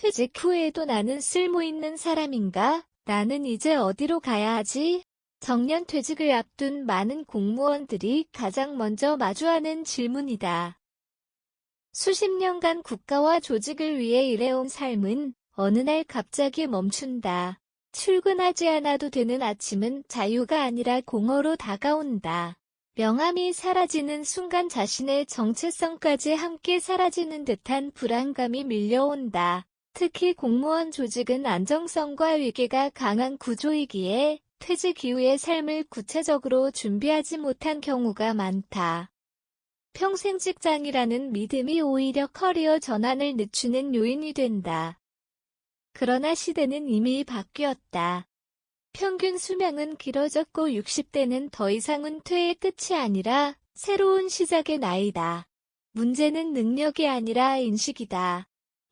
퇴직 후에도 나는 쓸모있는 사람인가? 나는 이제 어디로 가야 하지? 정년 퇴직을 앞둔 많은 공무원들이 가장 먼저 마주하는 질문이다. 수십 년간 국가와 조직을 위해 일해온 삶은 어느 날 갑자기 멈춘다. 출근하지 않아도 되는 아침은 자유가 아니라 공허로 다가온다. 명함이 사라지는 순간 자신의 정체성까지 함께 사라지는 듯한 불안감이 밀려온다. 특히 공무원 조직은 안정성과 위계가 강한 구조이기에 퇴직 이후의 삶을 구체적으로 준비하지 못한 경우가 많다. 평생 직장이라는 믿음이 오히려 커리어 전환을 늦추는 요인이 된다. 그러나 시대는 이미 바뀌었다. 평균 수명은 길어졌고 60대는 더 이상 은퇴의 끝이 아니라 새로운 시작의 나이다. 문제는 능력이 아니라 인식이다.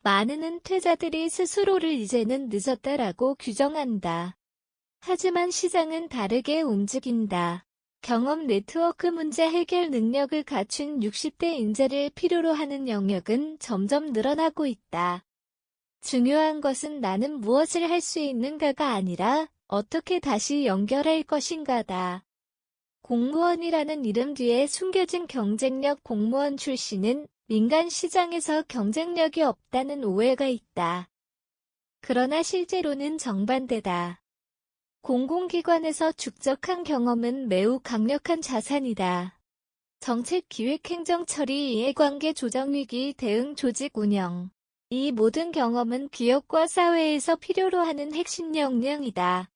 많은 은퇴자들이 스스로를 이제는 늦었다라고 규정한다. 하지만 시장은 다르게 움직인다. 경험 네트워크 문제 해결 능력을 갖춘 60대 인재를 필요로 하는 영역은 점점 늘어나고 있다. 중요한 것은 나는 무엇을 할 수 있는가가 아니라 어떻게 다시 연결할 것인가다. 공무원이라는 이름 뒤에 숨겨진 경쟁력. 공무원 출신은 민간 시장에서 경쟁력이 없다는 오해가 있다. 그러나 실제로는 정반대다. 공공기관에서 축적한 경험은 매우 강력한 자산이다. 정책 기획 행정 처리 이해관계 조정 위기 대응 조직 운영. 이 모든 경험은 기업과 사회에서 필요로 하는 핵심 역량이다.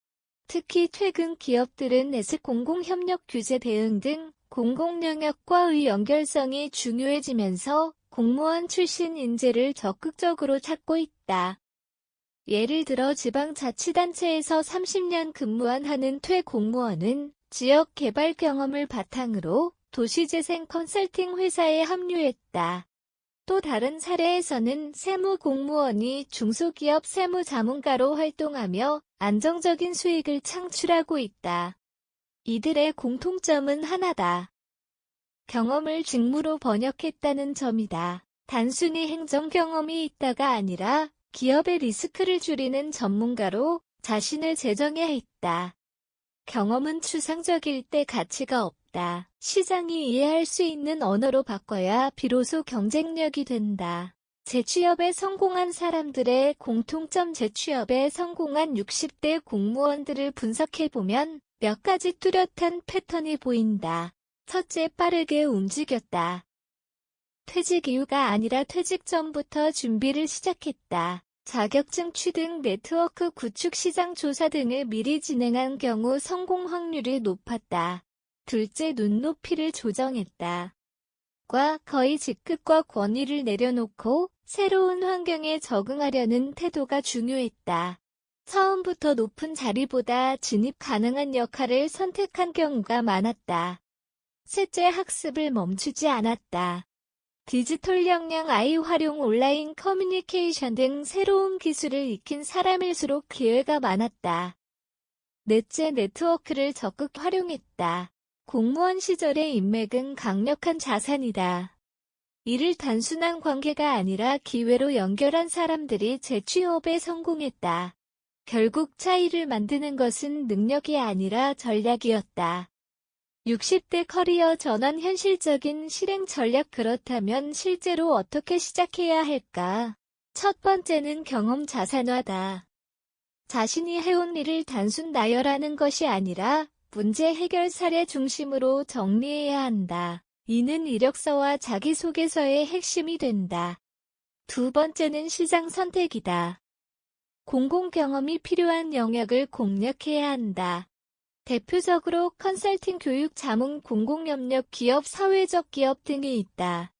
특히 최근 기업들은 에스 공공협력 규제 대응 등 공공영역과의 연결성이 중요해지면서 공무원 출신 인재를 적극적으로 찾고 있다. 예를 들어 지방자치단체에서 30년 근무한 하는 퇴 공무원은 지역 개발 경험을 바탕으로 도시재생 컨설팅 회사에 합류했다. 또 다른 사례에서는 세무공무원이 중소기업 세무자문가로 활동하며 안정적인 수익을 창출하고 있다. 이들의 공통점은 하나다. 경험을 직무로 번역했다는 점이다. 단순히 행정 경험이 있다가 아니라 기업의 리스크를 줄이는 전문가로 자신을 제정해야 했다. 경험은 추상적일 때 가치가 없다. 시장이 이해할 수 있는 언어로 바꿔야 비로소 경쟁력이 된다. 재취업에 성공한 사람들의 공통점. 재취업에 성공한 60대 공무원들을 분석해보면 몇 가지 뚜렷한 패턴이 보인다. 첫째, 빠르게 움직였다. 퇴직 이후가 아니라 퇴직 전부터 준비를 시작했다. 자격증 취득, 네트워크 구축, 시장 조사 등을 미리 진행한 경우 성공 확률이 높았다. 둘째, 눈높이를 조정했다. 거의 직급과 권위를 내려놓고 새로운 환경에 적응하려는 태도가 중요했다. 처음부터 높은 자리보다 진입 가능한 역할을 선택한 경우가 많았다. 셋째, 학습을 멈추지 않았다. 디지털 역량, AI 활용, 온라인 커뮤니케이션 등 새로운 기술을 익힌 사람일수록 기회가 많았다. 넷째, 네트워크를 적극 활용했다. 공무원 시절의 인맥은 강력한 자산이다. 이를 단순한 관계가 아니라 기회로 연결한 사람들이 재취업에 성공했다. 결국 차이를 만드는 것은 능력이 아니라 전략이었다. 60대 커리어 전환 현실적인 실행 전략. 그렇다면 실제로 어떻게 시작해야 할까? 첫 번째는 경험 자산화다. 자신이 해온 일을 단순 나열하는 것이 아니라 문제 해결 사례 중심으로 정리해야 한다. 이는 이력서와 자기소개서의 핵심이 된다. 두 번째는 시장 선택이다. 공공 경험이 필요한 영역을 공략해야 한다. 대표적으로 컨설팅, 교육, 자문, 공공협력, 기업, 사회적 기업 등이 있다.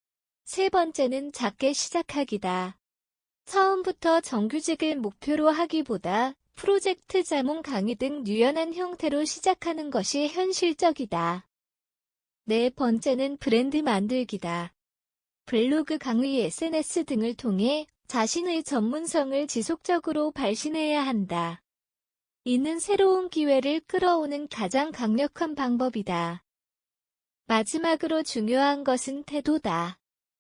세 번째는 작게 시작하기다. 처음부터 정규직을 목표로 하기보다 프로젝트, 자문, 강의 등 유연한 형태로 시작하는 것이 현실적이다. 네 번째는 브랜드 만들기다. 블로그, 강의, SNS 등을 통해 자신의 전문성을 지속적으로 발신해야 한다. 이는 새로운 기회를 끌어오는 가장 강력한 방법이다. 마지막으로 중요한 것은 태도다.